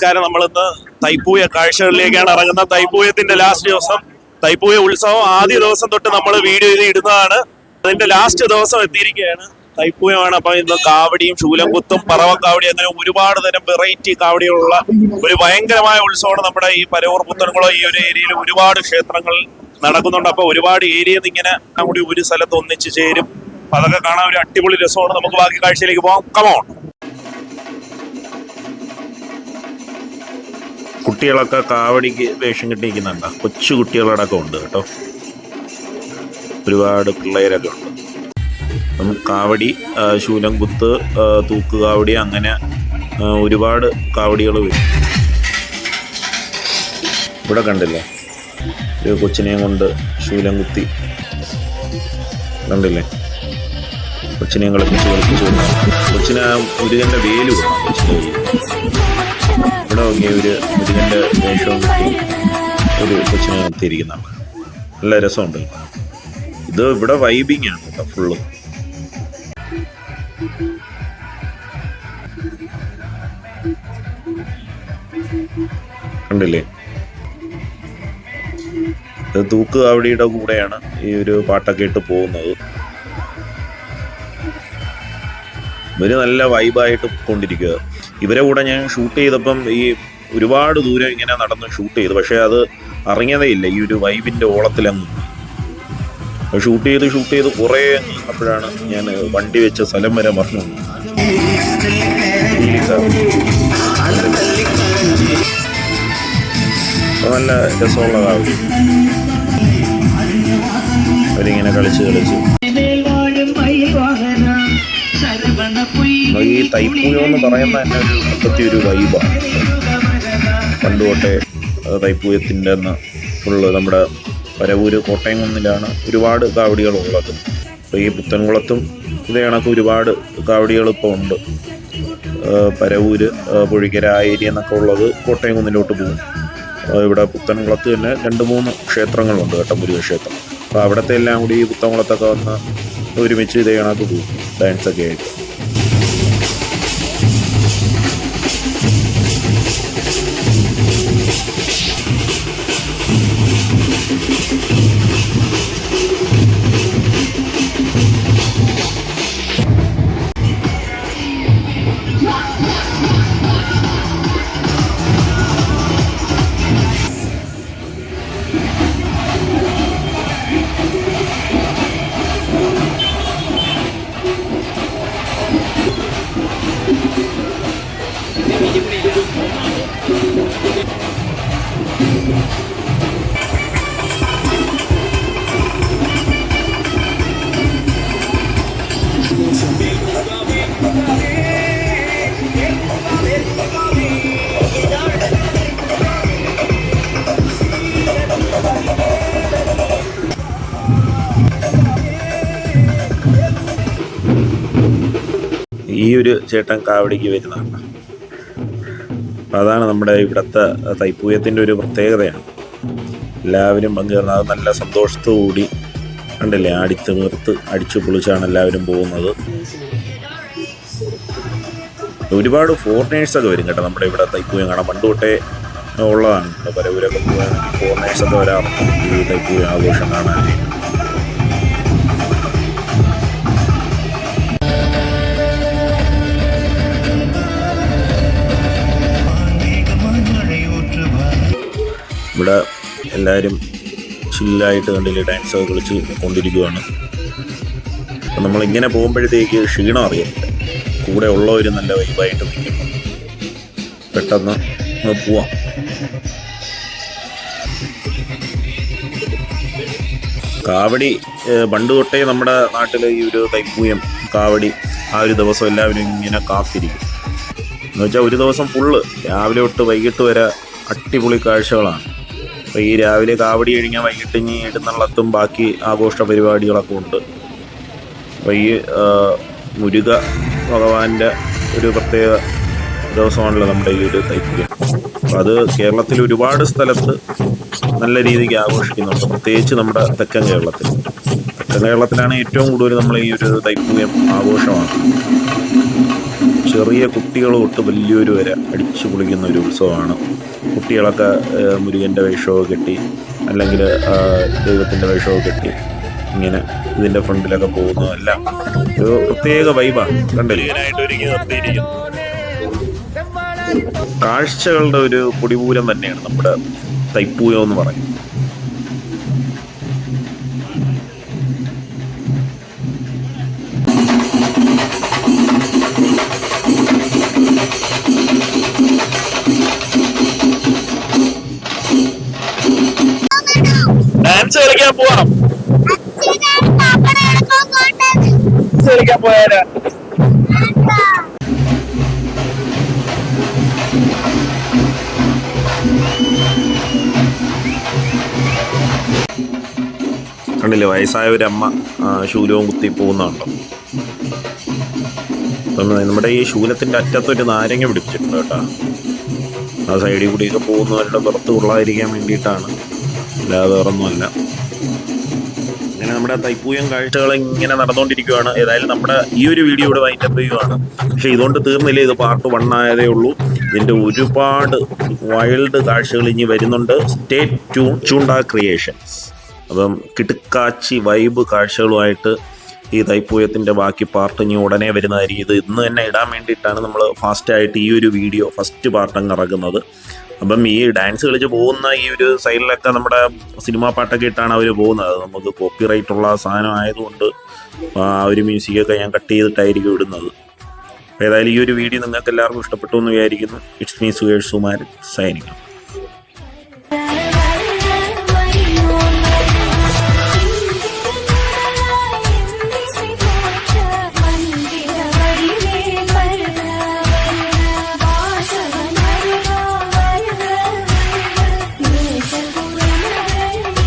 നമസ്കാരം. നമ്മളിന്ന് തൈപ്പൂയ കാഴ്ചകളിലേക്കാണ് ഇറങ്ങുന്നത്. തൈപ്പൂയത്തിന്റെ ലാസ്റ്റ് ദിവസം, തൈപ്പൂയ ഉത്സവം ആദ്യ ദിവസം തൊട്ട് നമ്മൾ വീഡിയോ ചെയ്ത് ഇടുന്നതാണ്. അതിന്റെ ലാസ്റ്റ് ദിവസം എത്തിയിരിക്കുകയാണ്. തൈപ്പൂയമാണ്. അപ്പൊ ഇന്ന് കാവടിയും ശൂലംകുത്തും പറവക്കാവടി അങ്ങനെ ഒരുപാട് തരം വെറൈറ്റി കാവടികളുള്ള ഒരു ഭയങ്കരമായ ഉത്സവമാണ് നമ്മുടെ ഈ പരവൂർ പുത്തൻകുളം ഈ ഒരു ഏരിയയിൽ ഒരുപാട് ക്ഷേത്രങ്ങൾ നടക്കുന്നുണ്ട്. അപ്പൊ ഒരുപാട് ഏരിയയിൽ നിന്ന് ഇങ്ങനെ കൂടി ഒരു സ്ഥലത്ത് ഒന്നിച്ച് ചേരും. അപ്പൊ അതൊക്കെ കാണാൻ ഒരു അടിപൊളി രസമാണ്. നമുക്ക് ബാക്കി കാഴ്ചയിലേക്ക് പോകാം. കമോൺ. കുട്ടികളൊക്കെ കാവടിക്ക് വേഷം കെട്ടിയിരിക്കുന്നുണ്ട്. കൊച്ചു കുട്ടികളടക്കം ഉണ്ട് കേട്ടോ. ഒരുപാട് പിള്ളേരൊക്കെ ഉണ്ട്. നമുക്ക് കാവടി, ശൂലംകുത്ത്, തൂക്കുകാവടി അങ്ങനെ ഒരുപാട് കാവടികൾ വരും. ഇവിടെ കണ്ടില്ലേ ഒരു കൊച്ചിനെയും കൊണ്ട് ശൂലംകുത്തി കണ്ടില്ലേ, കൊച്ചിനെയും കളിപ്പിച്ച് കൊച്ചിന് മുരുകൻ്റെ വേല് കൊടുക്കും. കൊച്ചിന് ഇവിടെ നോക്കിയ ഒരു മുരുകൻ്റെ വേഷവും കിട്ടി ഒരു കൊച്ചിനെ നിർത്തിയിരിക്കുന്നുണ്ട്. നല്ല രസമുണ്ട്. ഇത് ഇവിടെ വൈബിങ് ആണ് കേട്ടോ ഫുള്ള്. കണ്ടില്ലേ, ഇത് തൂക്കുകാവടിയുടെ കൂടെയാണ് ഈ ഒരു പാട്ടൊക്കെ ഇട്ട് പോകുന്നത്. ഇവര് നല്ല വൈബായിട്ട് കൊണ്ടിരിക്കുക. ഇവരെ കൂടെ ഞാൻ ഷൂട്ട് ചെയ്തപ്പം ഈ ഒരുപാട് ദൂരം ഇങ്ങനെ നടന്ന് ഷൂട്ട് ചെയ്തു. പക്ഷെ അത് അറിഞ്ഞതേ ഇല്ല, ഈ ഒരു വൈബിൻ്റെ ഓളത്തിലങ്ങ് ഷൂട്ട് ചെയ്ത് കുറേ അപ്പോഴാണ് ഞാൻ വണ്ടി വെച്ച സ്ഥലം വരെ മറന്നു. നല്ല രസമുള്ള കാവടി. അവരിങ്ങനെ കളിച്ച് ഈ തൈപ്പൂയം എന്ന് പറയുന്ന തന്നെ ഒരു പ്രത്യേക വൈബാണ്. പണ്ട് തൊട്ടേ തൈപ്പൂയത്തിൻ്റെ അന്ന് ഫുള്ള് നമ്മുടെ പരവൂര് കോട്ടയം കുന്നിലാണ് ഒരുപാട് കാവടികളുള്ളത്. അപ്പോൾ ഈ പുത്തൻകുളത്തും ഇതേ കണക്ക് ഒരുപാട് കാവടികൾ ഇപ്പോൾ ഉണ്ട്. പരവൂര്, പുഴിക്കര ആ ഏരിയ എന്നൊക്കെ ഉള്ളത് കോട്ടയം കുന്നിലോട്ട് പോകും. ഇവിടെ പുത്തൻകുളത്ത് തന്നെ 2-3 ക്ഷേത്രങ്ങളുണ്ട് കേട്ടോ, മുരുക ക്ഷേത്രം. അപ്പോൾ അവിടുത്തെ എല്ലാം കൂടി ഈ പുത്തൻകുളത്തൊക്കെ വന്ന് ഒരുമിച്ച് ഇതേ കണക്ക് പോകും ഡാൻസൊക്കെ ആയിട്ട്. ഈ ഒരു ചേട്ടൻ കാവടിക്ക് വരുന്നതാണ്. അപ്പം അതാണ് നമ്മുടെ ഇവിടുത്തെ തൈപ്പൂയത്തിൻ്റെ ഒരു പ്രത്യേകതയാണ്. എല്ലാവരും പങ്കുചേർന്ന് അത് നല്ല സന്തോഷത്തോടുകൂടി കണ്ടില്ലേ, ആടിത്തിമിർത്ത് അടിച്ചു പൊളിച്ചാണ് എല്ലാവരും പോകുന്നത്. ഒരുപാട് ഫോറിനേഴ്സൊക്കെ വരും കേട്ടോ നമ്മുടെ ഇവിടെ തൈപ്പൂയം കാണാൻ. പണ്ട് തൊട്ടേ ഉള്ളതാണ്. നമ്മുടെ പരവൂരൊക്കെ പോവുകയാണെങ്കിൽ ഫോറിനേഴ്സൊക്കെ വരാറുണ്ട് ഈ തൈപ്പൂയം ആഘോഷം കാണാൻ. ഇവിടെ എല്ലാവരും ചില്ലായിട്ട് കണ്ടില്ലേ ഡാൻസൊക്കെ കളിച്ച് കൊണ്ടിരിക്കുകയാണ്. അപ്പം നമ്മളിങ്ങനെ പോകുമ്പോഴത്തേക്ക് ക്ഷീണം അറിയുന്നില്ല. കൂടെ ഉള്ളവർ നല്ല വൈബായിട്ട് നിൽക്കുന്നു. പെട്ടെന്ന് പോവാം. കാവടി പണ്ട് തൊട്ടേ നമ്മുടെ നാട്ടിൽ ഈ ഒരു തൈപ്പൂയം കാവടി ആ ഒരു ദിവസം എല്ലാവരും ഇങ്ങനെ കാത്തിരിക്കും. എന്നുവെച്ചാൽ ഒരു ദിവസം ഫുള്ള് രാവിലെ തൊട്ട് വൈകിട്ട് വരെ അടിപൊളി കാഴ്ചകളാണ്. അപ്പോൾ ഈ രാവിലെ കാവടി കഴിഞ്ഞാൽ വൈകിട്ട് ഇനി എഴുന്നള്ളത്തും ബാക്കി ആഘോഷ പരിപാടികളൊക്കെ ഉണ്ട്. അപ്പോൾ ഈ മുരുക ഭഗവാന്റെ ഒരു പ്രത്യേക ദിവസമാണല്ലോ നമ്മുടെ ഈ ഒരു തൈപ്പൂയം. അപ്പോൾ അത് കേരളത്തിൽ ഒരുപാട് സ്ഥലത്ത് നല്ല രീതിക്ക് ആഘോഷിക്കുന്നുണ്ട്. പ്രത്യേകിച്ച് നമ്മുടെ തെക്കൻ കേരളത്തിൽ. തെക്കൻ കേരളത്തിലാണ് ഏറ്റവും കൂടുതൽ നമ്മൾ ഈ ഒരു തൈപ്പൂയം ആഘോഷമാണ്. ചെറിയ കുട്ടികൾ തൊട്ട് വലിയൊരു വരെ അടിച്ചു പൊളിക്കുന്ന ഒരു ഉത്സവമാണ്. കുട്ടികളൊക്കെ മുരുകൻ്റെ വേഷമൊക്കെ കെട്ടി അല്ലെങ്കിൽ ദൈവത്തിൻ്റെ വേഷമൊക്കെ കെട്ടി ഇങ്ങനെ ഇതിൻ്റെ ഫ്രണ്ടിലൊക്കെ പോകുന്നതെല്ലാം ഒരു പ്രത്യേക വൈബാണ്. കണ്ടലിയനായിട്ട് ഒരുങ്ങി നിർത്തിയിരിക്കുന്നു. കാഴ്ചകളുടെ ഒരു പൊടിപൂരം തന്നെയാണ് നമ്മുടെ തൈപ്പൂയം എന്ന് പറയുന്നത്. ഡാൻസ് കളിക്കാൻ പോവാം. കളിക്കാൻ പോയാലോ? കണ്ടില്ലേ, വയസ്സായ ഒരു അമ്മ ശൂലവും കുത്തി പോകുന്നുണ്ടോ. നമ്മുടെ ഈ ശൂലത്തിൻ്റെ അറ്റത്തൊരു നാരങ്ങ പിടിപ്പിച്ചിട്ടുണ്ട് കേട്ടോ. ആ സൈഡിൽ കൂടിയൊക്കെ പോകുന്നവരുടെ പുറത്ത് കൊള്ളാതിരിക്കാൻ വേണ്ടിയിട്ടാണ്, അല്ലാതെ വേറൊന്നുമല്ല. അങ്ങനെ നമ്മുടെ തൈപ്പൂയം കാഴ്ചകൾ ഇങ്ങനെ നടന്നുകൊണ്ടിരിക്കുകയാണ്. ഏതായാലും നമ്മുടെ ഈ ഒരു വീഡിയോ ഇവിടെ വൈൻഡപ്പ് ചെയ്യുകയാണ്. പക്ഷേ ഇതുകൊണ്ട് തീർന്നില്ല, ഇത് പാർട്ട് 1 ആയതേ ഉള്ളൂ. ഇതിൻ്റെ ഒരുപാട് വൈൽഡ് കാഴ്ചകൾ ഇനി വരുന്നുണ്ട്. സ്റ്റേ ട്യൂൺ ചൂണ്ട ക്രിയേഷൻസ്. അപ്പം കിടുക്കാച്ചി വൈബ് കാഴ്ചകളുമായിട്ട് ഈ തൈപ്പൂയത്തിൻ്റെ ബാക്കി പാർട്ട് ഇനി ഉടനെ വരുന്നതായിരിക്കും. ഇത് ഇന്ന് തന്നെ ഇടാൻ വേണ്ടിയിട്ടാണ് നമ്മൾ ഫാസ്റ്റായിട്ട് ഈ ഒരു വീഡിയോ ഫസ്റ്റ് പാർട്ട് അങ്ങ് ഇറങ്ങുന്നത്. അപ്പം ഈ ഡാൻസ് കളിച്ച് പോകുന്ന ഈ ഒരു സൈഡിലൊക്കെ നമ്മുടെ സിനിമാ പാട്ടൊക്കെ ഇട്ടാണ് അവർ പോകുന്നത്. നമുക്ക് കോപ്പിറൈറ്റ് ഉള്ള സാധനം ആയതുകൊണ്ട് ആ ഒരു മ്യൂസിക്കൊക്കെ ഞാൻ കട്ട് ചെയ്തിട്ടായിരിക്കും ഇടുന്നത്. ഏതായാലും ഈ ഒരു വീഡിയോ നിങ്ങൾക്ക് എല്ലാവർക്കും ഇഷ്ടപ്പെട്ടു എന്ന് വിചാരിക്കുന്നു. It's me Sukesh Sumaran signing.